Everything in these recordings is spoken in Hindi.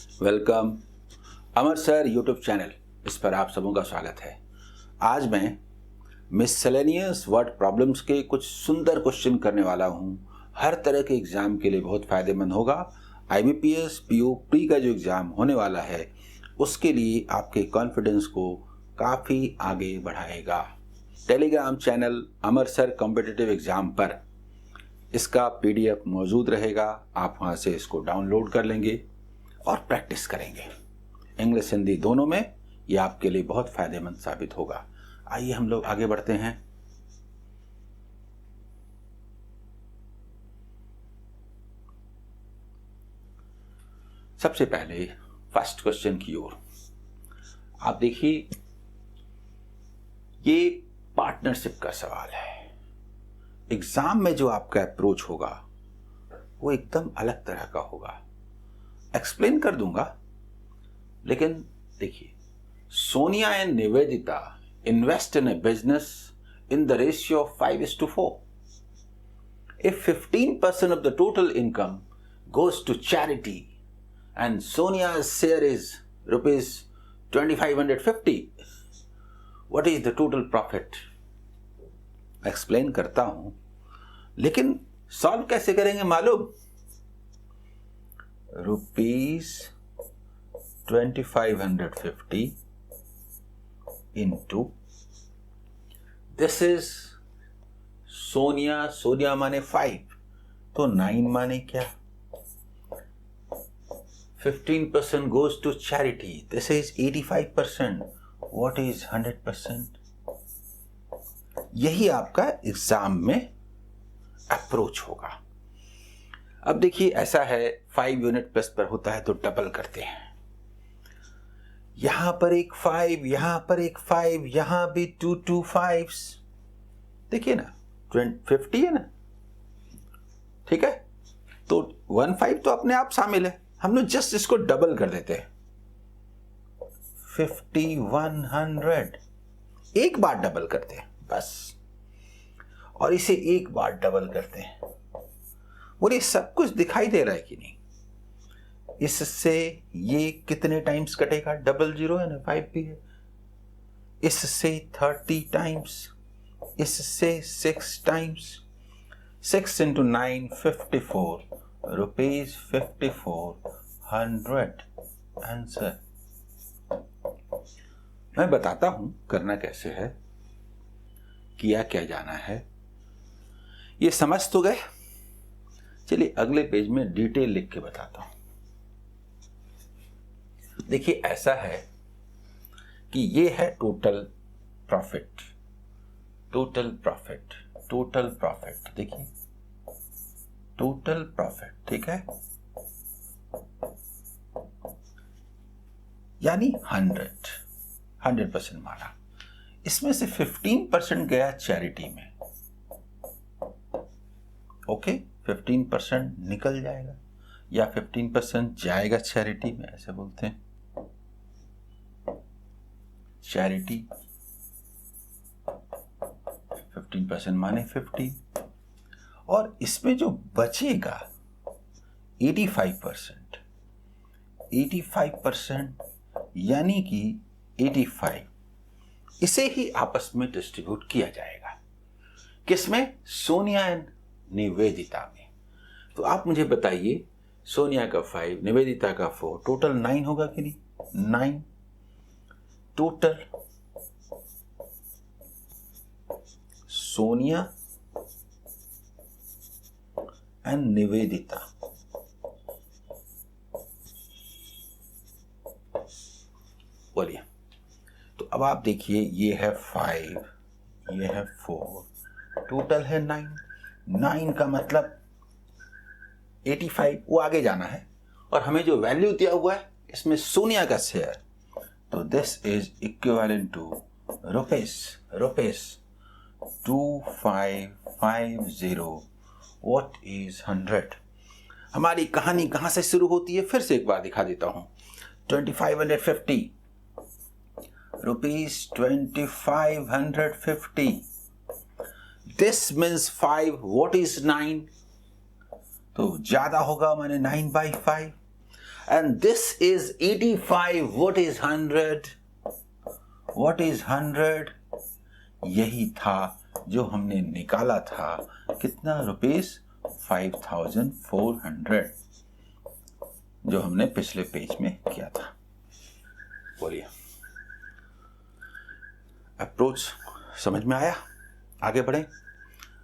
वेलकम अमर सर यूट्यूब चैनल, इस पर आप सबों का स्वागत है। आज मैं मिससेलेनियस वर्ड प्रॉब्लम्स के कुछ सुंदर क्वेश्चन करने वाला हूँ। हर तरह के एग्जाम के लिए बहुत फायदेमंद होगा। IBPS PO प्री का जो एग्जाम होने वाला है उसके लिए आपके कॉन्फिडेंस को काफ़ी आगे बढ़ाएगा। टेलीग्राम चैनल अमर सर कॉम्पिटिटिव एग्जाम पर इसका PDF मौजूद रहेगा। आप वहाँ से इसको डाउनलोड कर लेंगे और प्रैक्टिस करेंगे। इंग्लिश हिंदी दोनों में ये आपके लिए बहुत फायदेमंद साबित होगा। आइए हम लोग आगे बढ़ते हैं। सबसे पहले फर्स्ट क्वेश्चन की ओर आप देखिए, ये पार्टनरशिप का सवाल है। एग्जाम में जो आपका अप्रोच होगा वो एकदम अलग तरह का होगा। एक्सप्लेन कर दूंगा, लेकिन देखिए, Sonia and Nivedita invest in A business in the ratio of 5:4. If 15% of the total income goes to charity and Sonia's share is rupees 2550, what is the total profit? Explain करता हूं, लेकिन सॉल्व कैसे करेंगे मालूम? Rupees 2550 into this is Sonia माने 5, तो 9 माने क्या? 15% goes to charity. This is 85%. What is 100%? यही आपका एग्जाम में अप्रोच होगा। अब देखिए, ऐसा है 5 यूनिट प्लस पर होता है तो डबल करते हैं। यहां पर एक 5, यहां पर एक 5, यहां भी 2 5s। देखिए ना, 50 है ना, ठीक है। तो 1 5 तो अपने आप शामिल है, हम लोग जस्ट इसको डबल कर देते हैं। 50 100 एक बार डबल करते हैं बस, और इसे एक बार डबल करते हैं। और ये सब कुछ दिखाई दे रहा है कि नहीं? इससे ये कितने टाइम्स कटेगा? डबल जीरो है ना, 5 भी है। इससे 30 टाइम्स, इससे 6 टाइम्स। 6 into 9 54 rupees 5400 answer. मैं बताता हूं करना कैसे है, किया क्या जाना है। ये समझ तो गए? चलिए अगले पेज में डिटेल लिख के बताता हूं। देखिए, ऐसा है कि ये है टोटल प्रॉफिट। देखिए, टोटल प्रॉफिट, ठीक है, यानी 100% माना। इसमें से 15% गया चैरिटी में। ओके, 15% निकल जाएगा या 15% जाएगा चैरिटी में, ऐसे बोलते हैं। चैरिटी 15% माने 50, और इसमें जो बचेगा 85% यानी कि 85, इसे ही आपस में डिस्ट्रीब्यूट किया जाएगा। किसमें? सोनिया एंड निवेदिता में। तो आप मुझे बताइए, सोनिया का 5, निवेदिता का 4, टोटल 9 होगा कि नहीं? 9 टोटल सोनिया एंड निवेदिता। बोलिए। तो अब आप देखिए, ये है 5, ये है 4, टोटल है 9। 9 का मतलब 85, वो आगे जाना है। और हमें जो वैल्यू दिया हुआ है इसमें सोनिया का शेयर, तो this is equivalent to rupees 2550। What is 100? हमारी कहानी कहां से शुरू होती है, फिर से एक बार दिखा देता हूं। 2550 rupees 2550। This means 5। What is 9? तो ज्यादा होगा, माने 9/5। and this is 85. What is 100? What is 100? यही था जो हमने निकाला था, कितना रुपीस? 5400, जो हमने पिछले पेज में किया था। बोलिए, अप्रोच समझ में आया? आगे बढ़ें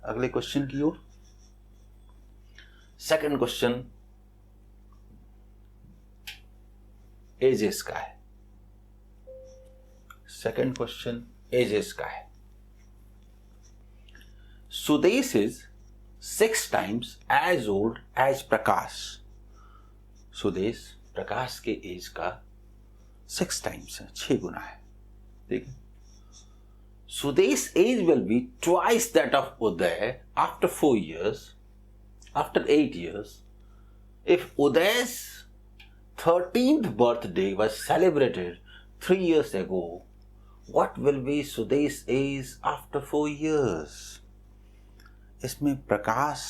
अगले क्वेश्चन की ओर। सेकंड क्वेश्चन एजेस का है। सेकंड क्वेश्चन एजेस का है। Sudesh is 6 times as old as प्रकाश। सुदेश प्रकाश के एज का 6 times है, 6 गुना है। ठीक है। Sudesh age will be twice that of Uday after 4 years, after 8 years. If Uday's 13th birthday was celebrated 3 years ago, what will be Sudesh's age after 4 years? इसमें प्रकाश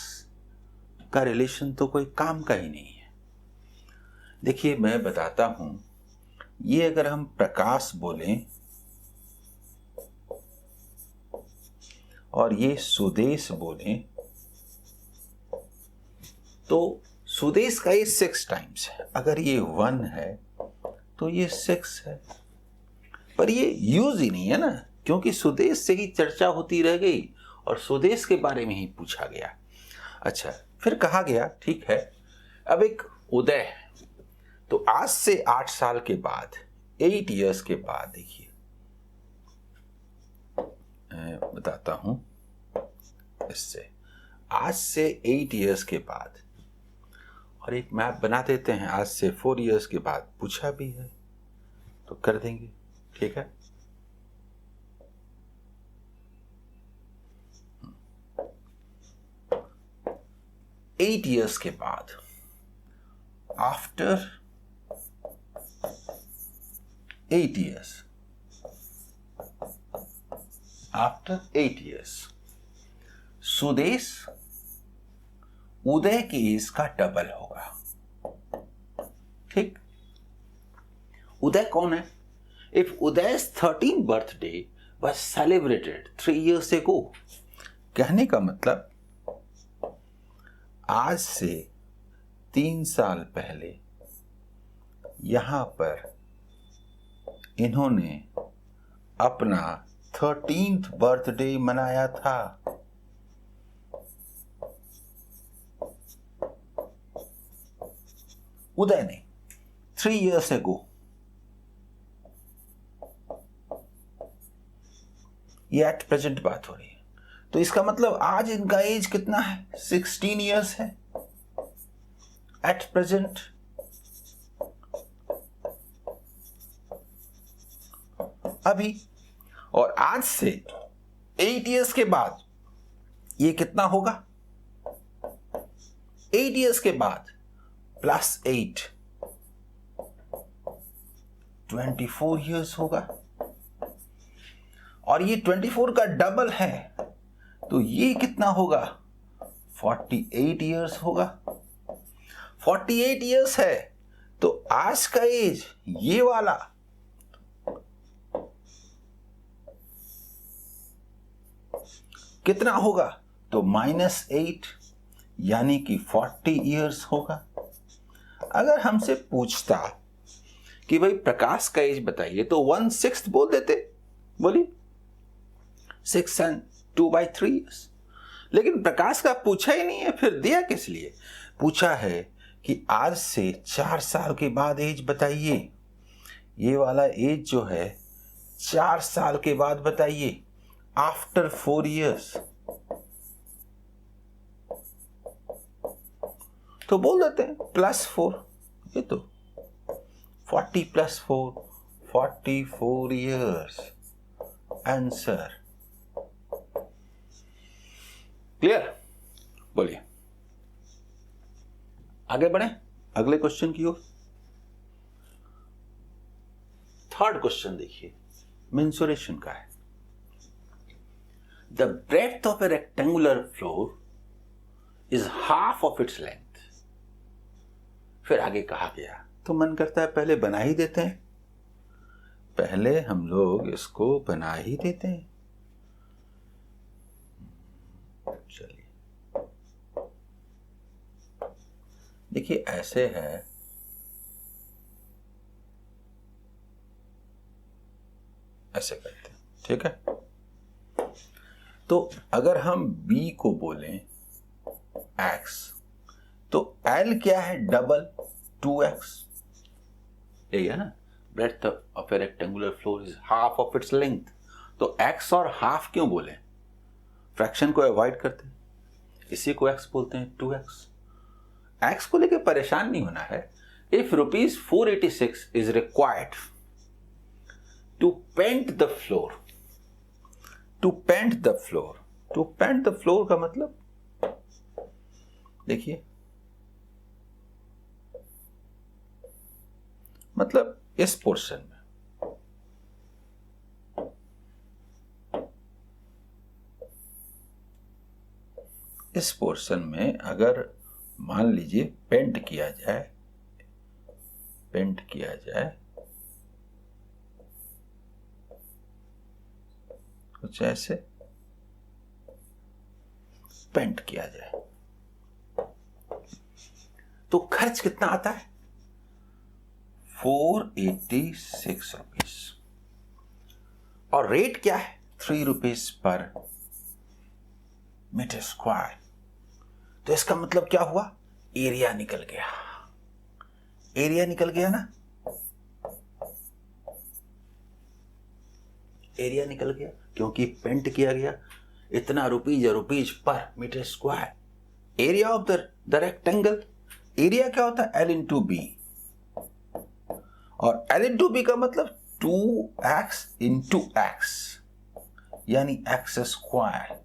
का रिलेशन तो कोई काम का ही नहीं है। देखिए, मैं बताता हूं, ये अगर हम प्रकाश बोलें और ये सुदेश बोलें, तो सुदेश का ये 6 times है। अगर ये 1 है तो ये 6 है, पर ये यूज ही नहीं है ना, क्योंकि सुदेश से ही चर्चा होती रह गई और सुदेश के बारे में ही पूछा गया। अच्छा, फिर कहा गया ठीक है, अब एक उदय है, तो आज से 8 साल के बाद, 8 years के बाद, देखिए बताता हूं, इससे आज से 8 years के बाद, और एक मैप बना देते हैं, आज से 4 years के बाद पूछा भी है तो कर देंगे। ठीक है, एट ईयर्स के बाद, after 8 years, after 8 years, Sudesh Uday की एज का डबल होगा। ठीक, उदय कौन है? इफ उदय's 13th birthday was celebrated 3 years ago, कहने का मतलब आज से 3 साल पहले यहां पर इन्होंने अपना 13th बर्थडे मनाया था। उदय ने 3 years ago। ये एट प्रेजेंट बात हो रही है, तो इसका मतलब आज इनका एज कितना है? 16 years है एट प्रेजेंट। अभी, और आज से 8 years के बाद ये कितना होगा? 8 years के बाद प्लस 8, 24 years होगा, और ये 24 का डबल है, तो ये कितना होगा? 48 years होगा। 48 years है, तो आज का एज ये वाला कितना होगा? तो -8, यानी कि 40 years होगा। अगर हमसे पूछता कि भाई प्रकाश का एज बताइए, तो 1/6 बोल देते, बोलिए 6 and 2/3 years। लेकिन प्रकाश का पूछा ही नहीं है, फिर दिया किस लिए? पूछा है कि आज से 4 साल के बाद एज बताइए। ये वाला एज जो है 4 साल के बाद बताइए, आफ्टर 4 years। तो बोल देते हैं +4, ये तो 40 + 4, 44 years आंसर। क्लियर? बोलिए, आगे बढ़े अगले क्वेश्चन की ओर। थर्ड क्वेश्चन देखिए, मेंसुरेशन का है। The breadth of A rectangular floor is half of its length. फिर आगे कहा गया तो मन करता है पहले बना ही देते हैं, पहले हम लोग इसको बना ही देते हैं। चलिए देखिए, ऐसे है, ऐसे करते हैं, ठीक है। तो अगर हम b को बोलें x, तो l क्या है? डबल 2x, यही है ना। Breadth of A rectangular floor is half of its length. तो x और हाफ क्यों बोले? फ्रैक्शन को अवॉइड करते हैं, इसी को x बोलते हैं, 2x। x को लेके परेशान नहीं होना है। If ₹486 is required to paint the floor, to paint the floor, to paint the floor का मतलब देखिए, मतलब इस पोर्शन में, इस पोर्शन में अगर मान लीजिए पेंट किया जाए, पेंट किया जाए कुछ ऐसे, पेंट किया जाए, तो खर्च कितना आता है? 486 रुपीस। और रेट क्या है? 3 रुपीस पर मीटर स्क्वायर। तो इसका मतलब क्या हुआ? एरिया निकल गया, एरिया निकल गया ना, एरिया निकल गया, क्योंकि पेंट किया गया। इतना rupees per metre square. Area of the rectangle, area क्या होता है? L इंटू बी, और L इंटू बी का मतलब 2x इंटू एक्स, यानी x स्क्वायर।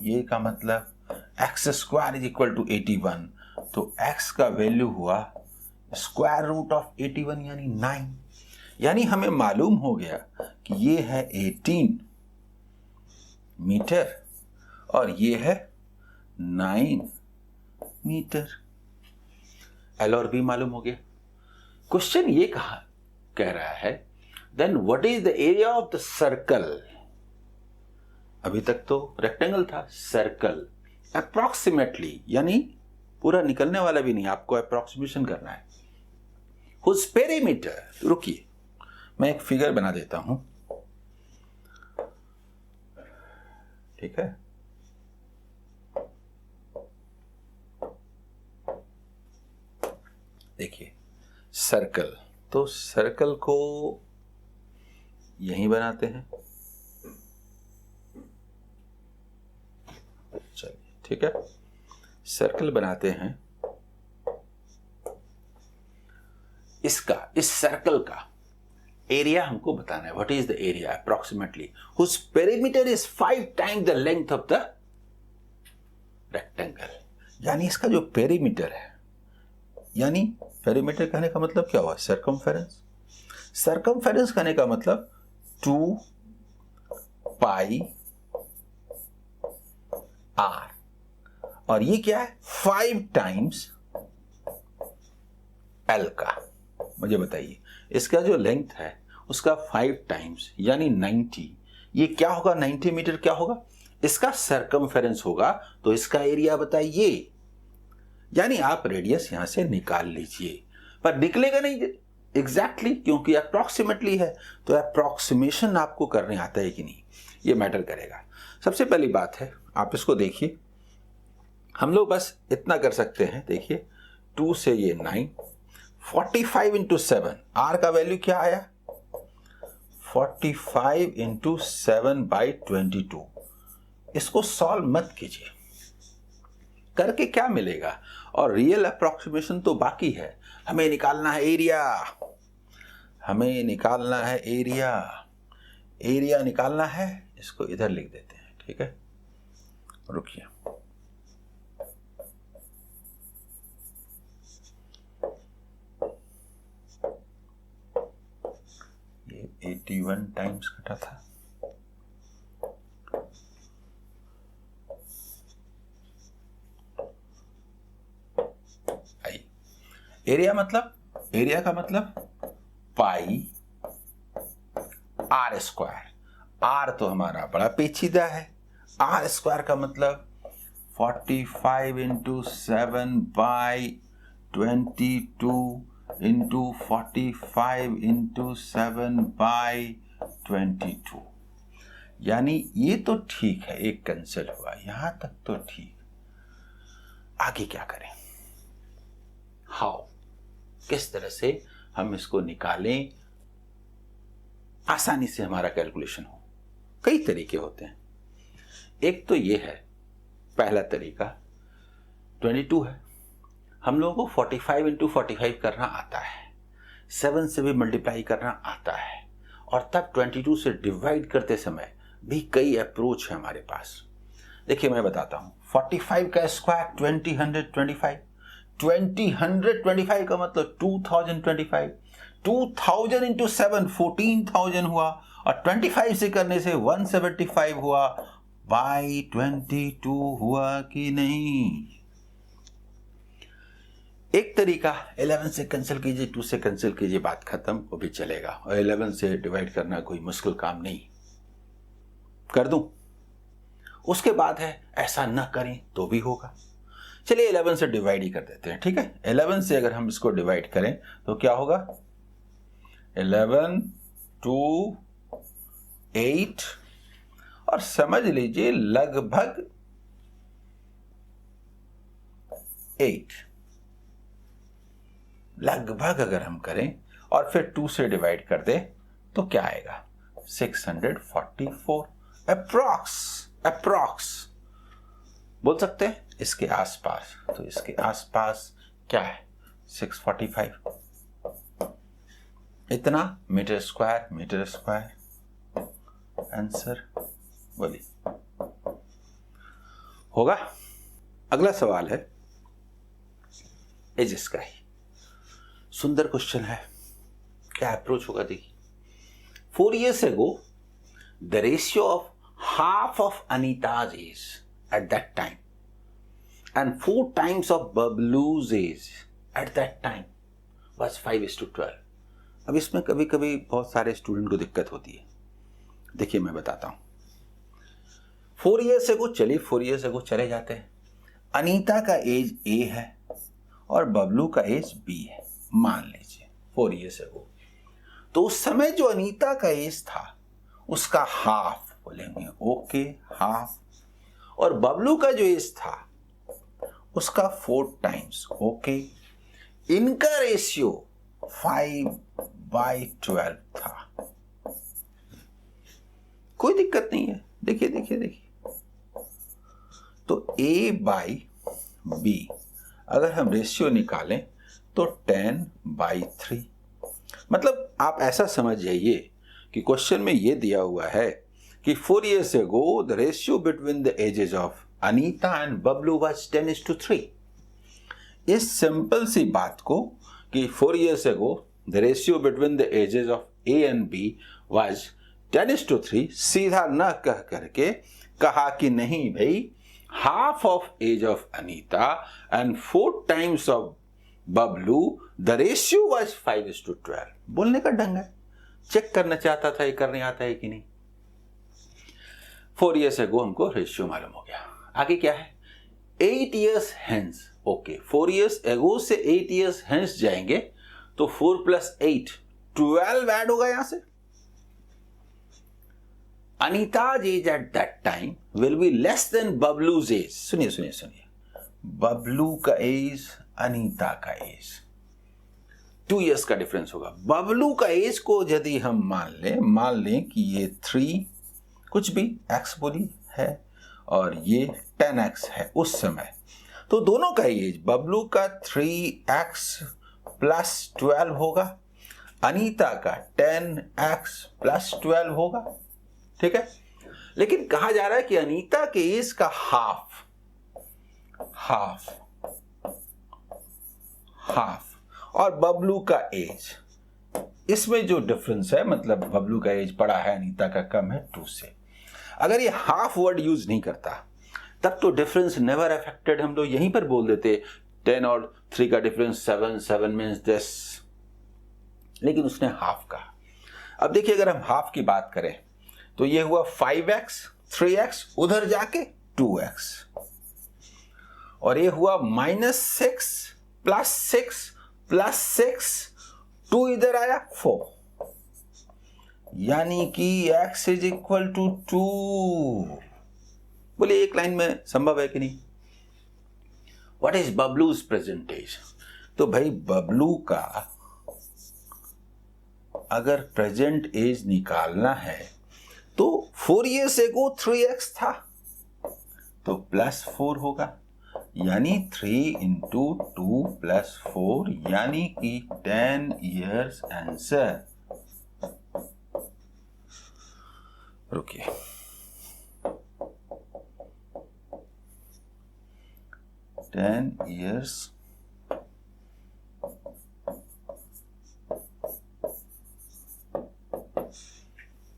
ये का मतलब x square is equal to 81। तो x का वैल्यू हुआ स्क्वायर रूट ऑफ 81 यानी 9। यानी हमें मालूम हो गया कि ये है 18 मीटर और ये है 9 मीटर। L और B मालूम हो गया। क्वेश्चन ये कह रहा है, then what is the area of the circle. अभी तक तो रेक्टेंगल था, सर्कल अप्रोक्सीमेटली, यानी पूरा निकलने वाला भी नहीं, आपको अप्रोक्सीमेशन करना है। हुज पेरीमीटर, रुकिए मैं एक फिगर बना देता हूं, ठीक है। देखिए सर्कल, तो सर्कल को यहीं बनाते हैं, चलिए ठीक है, सर्कल बनाते हैं। इसका, इस सर्कल का एरिया हमको बताना है। What is the area approximately whose perimeter is 5 times the length of the rectangle. यानी इसका जो पेरीमीटर है, यानी पेरीमीटर कहने का मतलब क्या हुआ? सर्कमफेरेंस। सर्कमफेरेंस कहने का मतलब 2 पाई आर, और ये क्या है? 5 टाइम्स एल का। मुझे बताइए, इसका जो लेंथ है उसका 5 टाइम्स यानी 90। ये क्या होगा? 90 मीटर क्या होगा? इसका सर्कमफेरेंस होगा। तो इसका एरिया बताइए। यानी आप रेडियस यहां से निकाल लीजिए, पर निकलेगा नहीं एग्जैक्टली क्योंकि अप्रोक्सीमेटली है। तो अप्रोक्सीमेशन आपको करने आता है कि नहीं, ये मैटर करेगा। सबसे पहली बात है, आप इसको देखिए, हम लोग बस इतना कर सकते हैं। देखिए 2 से ये 9, 45 इंटू 7, आर का वैल्यू क्या आया? 45 इंटू 7/22। इसको सॉल्व मत कीजिए, करके क्या मिलेगा? और रियल अप्रोक्सीमेशन तो बाकी है। हमें निकालना है एरिया, हमें निकालना है एरिया, एरिया निकालना है। इसको इधर लिख देते हैं, ठीक है। रुकिए, ये 81 टाइम्स कटा था, एरिया का मतलब पाई आर स्क्वायर। आर तो हमारा बड़ा पेचीदा है। आर स्क्वायर का मतलब 45 into 7 by 22 into 45 into 7 by 22। यानी ये तो ठीक है, एक कैंसिल हुआ, यहां तक तो ठीक। आगे क्या करें? हाउ, किस तरह से हम इसको निकालें, आसानी से हमारा कैलकुलेशन हो। कई तरीके होते हैं। एक तो ये है, पहला तरीका 22 है, हम लोगों को 45 इंटू 45 करना आता है, 7 से भी मल्टीप्लाई करना आता है, और तब 22 से डिवाइड करते समय भी कई अप्रोच है हमारे पास। देखिए मैं बताता हूं, 45 का स्क्वायर 2025, 2025 का मतलब 2025, 2000 इंटू 7 14,000 हुआ, और 25 से करने से 175 हुआ, बाई 22 हुआ कि नहीं? एक तरीका 11 से कैंसिल कीजिए, 2 से कैंसिल कीजिए, बात खत्म, वो भी चलेगा। और 11 से डिवाइड करना कोई मुश्किल काम नहीं, कर दूं। उसके बाद है ऐसा न करें तो भी होगा। चलिए 11 से डिवाइड ही कर देते हैं, ठीक है। 11 से अगर हम इसको डिवाइड करें तो क्या होगा? 11 2 8, और समझ लीजिए लगभग 8, लगभग अगर हम करें और फिर 2 से डिवाइड कर दें तो क्या आएगा? 644 अप्रॉक्स बोल सकते हैं, इसके आसपास। तो इसके आसपास क्या है? 645, इतना मीटर स्क्वायर। आंसर बोलिए, होगा? अगला सवाल है एजेस का ही, सुंदर क्वेश्चन है। क्या अप्रोच होगा? देखिए, 4 years ago the ratio of half of Anita's age at that time and 4 times of Bablu's age at that time was 5:12। अब इसमें कभी कभी बहुत सारे स्टूडेंट को दिक्कत होती है। देखिए मैं बताता हूं, 4 years ago, चलिए 4 years ago चले जाते हैं। अनीता का एज A है और बबलू का एज B है, मान लीजिए 4 years ago। तो उस समय जो अनीता का एज था उसका हाफ बोलेंगे, ओके हाफ, और बबलू का जो एज था उसका 4 टाइम्स, ओके। इनका रेशियो 5/12 था, कोई दिक्कत नहीं है। देखिए तो A/B अगर हम रेशियो निकालें तो 10/3। मतलब आप ऐसा समझ जाइए कि क्वेश्चन में ये दिया हुआ है कि 4 years ago the ratio between the ages of Anita and Bablu was 10:3। इस सिंपल सी बात को कि 4 years ago the ratio between the ages of A and B was 10:3 सीधा न कह करके कहा कि नहीं भाई, half of age of Anita and 4 times of Bablu the ratio was 5:12। बोलने का ढंग है। चेक करना चाहता था ये करने आता है कि नहीं। 4 years ago हमको रेशियो मालूम हो गया। आगे क्या है? 8 years hence, okay 4 years ago से 8 years hence जाएंगे तो 4 + 8 12 ऐड होगा यहां से। Anita's age at that time will be less than Bablu's age। सुनिए बबलू का एज, अनीता का एज, 2 years का डिफरेंस होगा। बबलू का एज को यदि हम मान लें कि ये 3 कुछ भी x बोली है और ये 10x है उस समय, तो दोनों का एज, बबलू का 3x + 12 होगा, अनीता का 10x + 12 होगा, ठीक है। लेकिन कहा जा रहा है कि अनीता के एज का हाफ और बबलू का एज, इसमें जो डिफरेंस है, मतलब बबलू का एज बड़ा है, अनीता का कम है 2 से। अगर ये हाफ वर्ड यूज नहीं करता तब तो डिफरेंस नेवर अफेक्टेड हम लोग यहीं पर बोल देते 10 और 3 का डिफरेंस 7, 7 मीन्स दिस, लेकिन उसने हाफ कहा। अब देखिए अगर हम हाफ की बात करें तो ये हुआ 5x, 3x, उधर जाके 2x, और ये हुआ -6 +6 +6, 2 इधर आया 4, यानी कि x इज इक्वल टू 2। बोले एक लाइन में संभव है कि नहीं? What is Bablu's present age? तो भाई बबलू का अगर प्रेजेंट एज निकालना है तो 4 years ago 3x था, तो +4 होगा, यानी 3 into 2 + 4, यानी कि 10 years आंसर। रुकिए, 10 years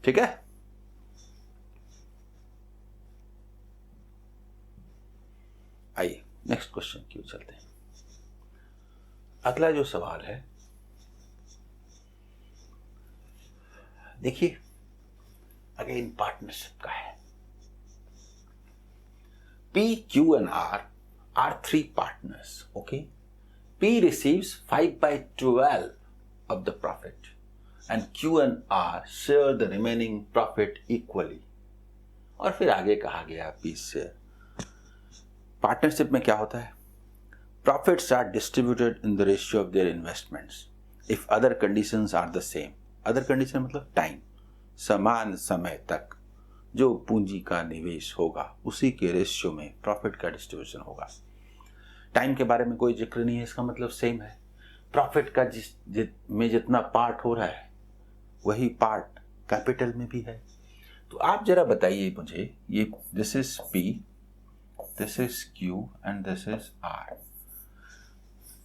ठीक है। आइए नेक्स्ट क्वेश्चन की ओर चलते हैं। अगला जो सवाल है, देखिए अगेन पार्टनरशिप का है। P, Q and R are 3 partners, okay? P receives 5/12 of the profit and Q and R share the remaining profit equally. और फिर आगे कहा गया P से पार्टनरशिप में क्या होता है? Profits are distributed in the ratio of their investments if other conditions are the same. Other condition मतलब टाइम, समान समय तक जो पूंजी का निवेश होगा उसी के रेशियो में प्रॉफिट का डिस्ट्रीब्यूशन होगा। टाइम के बारे में कोई जिक्र नहीं है, इसका मतलब सेम है। प्रॉफिट का में जितना पार्ट हो रहा है वही पार्ट कैपिटल में भी है। तो आप जरा बताइए मुझे, ये this is P, this is Q and this is R।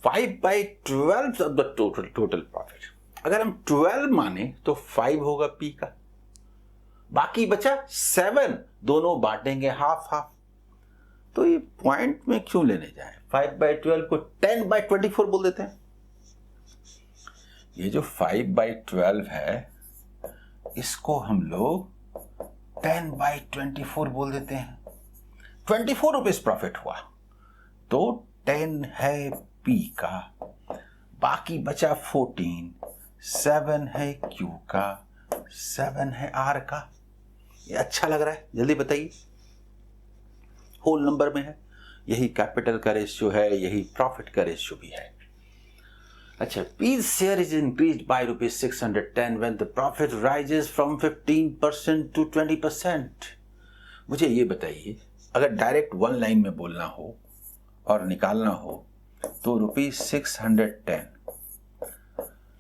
5/12 of the total profit, अगर हम 12 माने तो 5 होगा P का, बाकी बचा 7, दोनों बांटेंगे हाफ हाफ। तो ये पॉइंट में क्यों लेने जाएं? 5/12 को 10/24 बोल देते हैं। ये जो 5/12 है इसको हम लोग 10/24 बोल देते हैं। 24 रुपीज प्रॉफिट हुआ तो 10 है P का, बाकी बचा 14, 7 है Q का, 7 है R का। ये अच्छा लग रहा है? जल्दी बताइए। होल नंबर में है, यही कैपिटल का रेशियो है, यही प्रॉफिट का रेशियो भी है। अच्छा, P's share is increased by ₹610 when the profit rises from 15% to 20%। मुझे ये बताइए, अगर डायरेक्ट 1 लाइन में बोलना हो और निकालना हो तो ₹610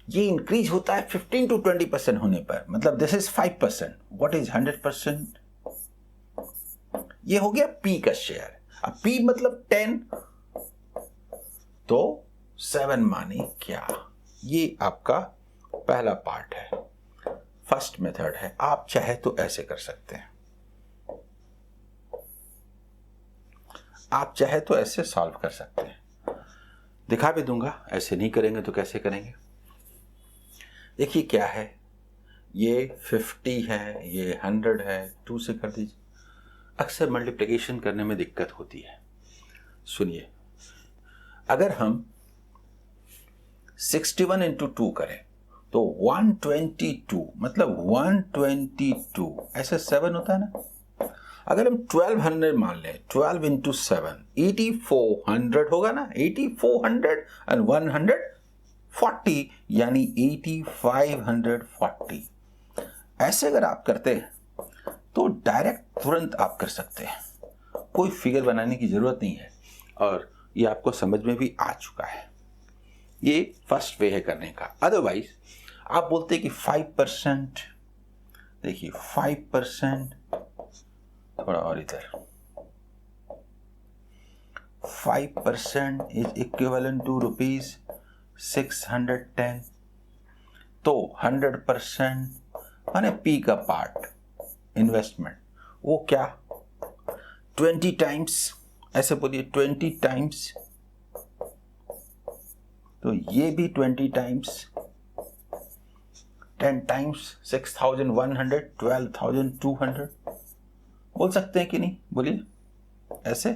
ये इंक्रीज होता है 15 to 20% होने पर, मतलब दिस इज 5%। What is 100%? ये हो गया P का शेयर। अब P मतलब 10, तो 7 माने क्या? ये आपका पहला पार्ट है, फर्स्ट मेथड है। आप चाहे तो ऐसे कर सकते हैं, आप चाहे तो ऐसे सॉल्व कर सकते हैं, दिखा भी दूंगा। ऐसे नहीं करेंगे तो कैसे करेंगे? देखिए क्या है, ये 50 है, ये 100 है, 2 से कर दीजिए। अक्सर मल्टीप्लिकेशन करने में दिक्कत होती है। सुनिए, अगर हम 61 into 2 करें तो 122, मतलब 122 ऐसे 7 होता है ना। अगर हम 1200 मान लें, 12 into 7, 8400 होगा ना। 8400 and 140 यानी 8540। ऐसे अगर आप करते हैं तो डायरेक्ट तुरंत आप कर सकते हैं, कोई फिगर बनाने की जरूरत नहीं है, और ये आपको समझ में भी आ चुका है। ये फर्स्ट वे है करने का। अदरवाइज आप बोलते हैं कि 5%, देखिए 5%, थोड़ा और इधर, 5% इज इक्विवेलेंट टू ₹610। तो 100% माने P का पार्ट इन्वेस्टमेंट, वो क्या 20 टाइम्स, ऐसे बोलिए 20 टाइम्स तो ये भी 20 टाइम्स 10 टाइम्स 6100 12,200 बोल सकते हैं कि नहीं? बोलिए ऐसे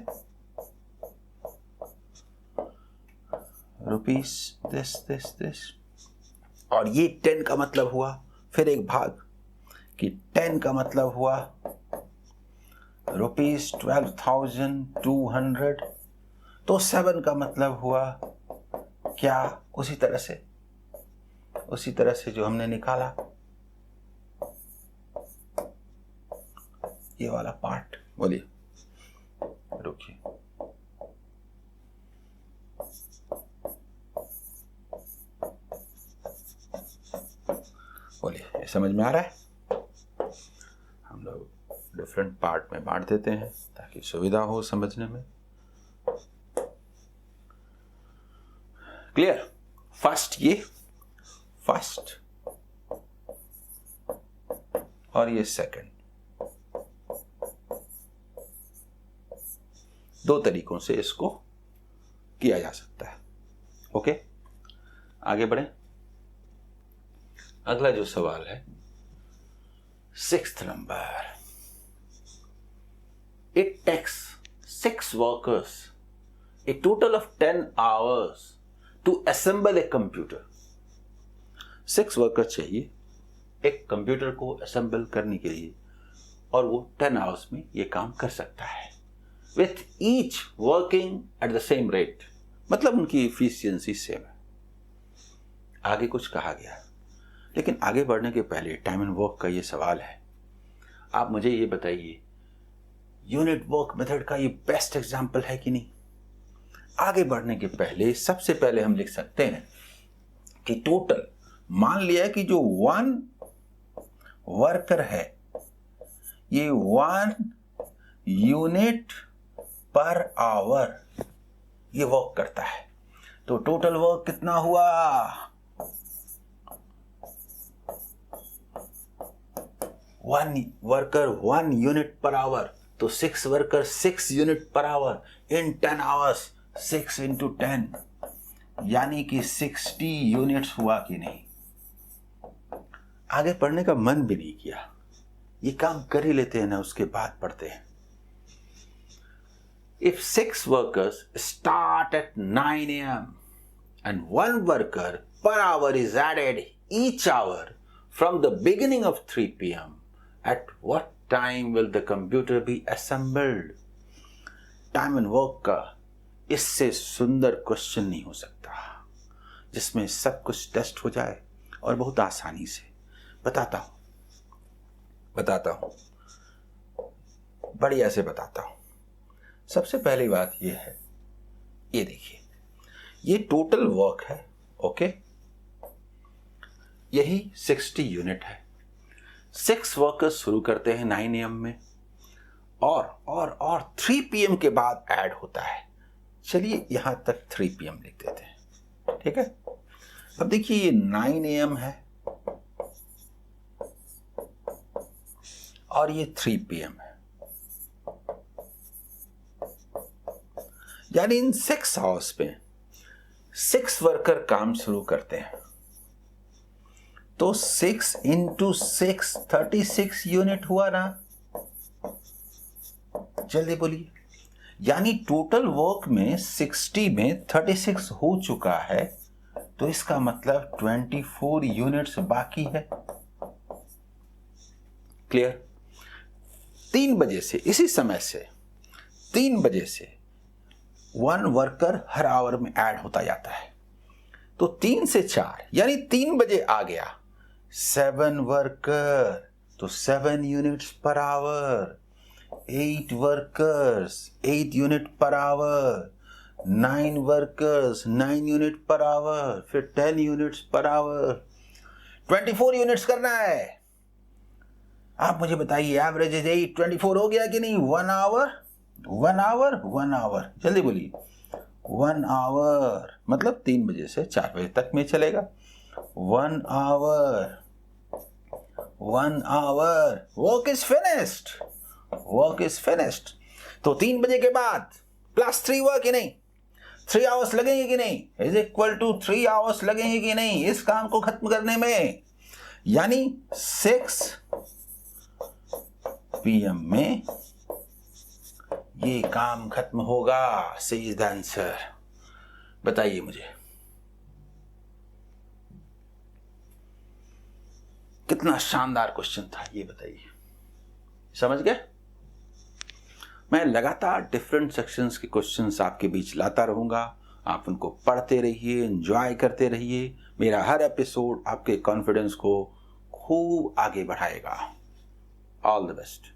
रुपीस दिस और ये 10 का मतलब हुआ फिर एक भाग कि 10 का मतलब हुआ रुपीस 12,200 तो 7 का मतलब हुआ क्या? उसी तरह से जो हमने निकाला ये वाला पार्ट। बोलिए रुकिए बोलिए ये समझ में आ रहा है? हम लोग डिफरेंट पार्ट में बांट देते हैं ताकि सुविधा हो समझने में। क्लियर? फर्स्ट और ये सेकंड, दो तरीकों से इसको किया जा सकता है। ओके, आगे बढ़े। अगला जो सवाल है 6th number. It takes 6 workers a total of 10 hours to assemble a computer. 6 worker चाहिए एक कंप्यूटर को असेंबल करने के लिए और वो 10 आवर्स में ये काम कर सकता है with each working at the same rate, मतलब उनकी एफिशिएंसी सेम है। आगे कुछ कहा गया, लेकिन आगे बढ़ने के पहले टाइम एंड वर्क का ये सवाल है। आप मुझे ये बताइए यूनिट वर्क मेथड का ये बेस्ट एग्जांपल है कि नहीं? आगे बढ़ने के पहले सबसे पहले हम लिख सकते हैं कि टोटल मान लिया कि जो 1 वर्कर है ये 1 यूनिट पर आवर ये वर्क करता है, तो टोटल वर्क कितना हुआ? 1 वर्कर 1 यूनिट पर आवर, तो 6 वर्कर 6 यूनिट पर आवर इन 10 आवर्स 6 into 10 यानी कि 60 यूनिट्स हुआ कि नहीं? आगे पढ़ने का मन भी नहीं किया, ये काम कर ही लेते हैं ना, उसके बाद पढ़ते हैं। If 6 workers start at 9 a.m. and 1 worker per hour is added each hour from the beginning of 3 p.m. at what time will the computer be assembled? Time and work का इससे सुंदर क्वेश्चन नहीं हो सकता जिसमें सब कुछ टेस्ट हो जाए और बहुत आसानी से। बताता हूं बढ़िया से बताता हूं। सबसे पहली बात यह है, ये देखिए ये टोटल वर्क है। ओके, यही 60 यूनिट है। 6 वर्कर्स शुरू करते हैं 9 AM में और 3 PM के बाद ऐड होता है। चलिए यहां तक 3 PM लिख देते हैं, ठीक है। अब देखिए ये 9 AM है और ये 3 PM है, यानी इन 6 आवर्स में 6 वर्कर काम शुरू करते हैं, तो 6 into 6 36 यूनिट हुआ ना। जल्दी बोलिए, यानी टोटल वर्क में 60 में 36 हो चुका है, तो इसका मतलब 24 यूनिट्स बाकी है। क्लियर? 3 बजे से, इसी समय से 3 बजे से 1 वर्कर हर आवर में ऐड होता जाता है, तो 3 से 4 यानी 3 बजे आ गया 7 वर्कर, तो 7 units per hour. 8 workers 8 unit per hour. 9 workers 9 unit per hour, फिर 10 यूनिट्स पर आवर। 24 यूनिट्स करना है। आप मुझे बताइए एवरेज इज 8, 24 हो गया कि नहीं? 1 आवर, जल्दी बोलिए। 1 आवर मतलब 3 बजे से 4 बजे तक में चलेगा। 1 आवर, वर्क इज फिनिश्ड। तो 3 बजे के बाद +3 हुआ कि नहीं? 3 आवर्स लगेंगे कि नहीं, इज इक्वल टू 3 आवर्स लगेंगे कि नहीं इस काम को खत्म करने में, यानी 6 PM में ये काम खत्म होगा। सी इज द आंसर। बताइए मुझे कितना शानदार क्वेश्चन था, ये बताइए। समझ गए? मैं लगातार डिफरेंट सेक्शंस के क्वेश्चंस आपके बीच लाता रहूंगा। आप उनको पढ़ते रहिए, एंजॉय करते रहिए। मेरा हर एपिसोड आपके कॉन्फिडेंस को खूब आगे बढ़ाएगा। All the best.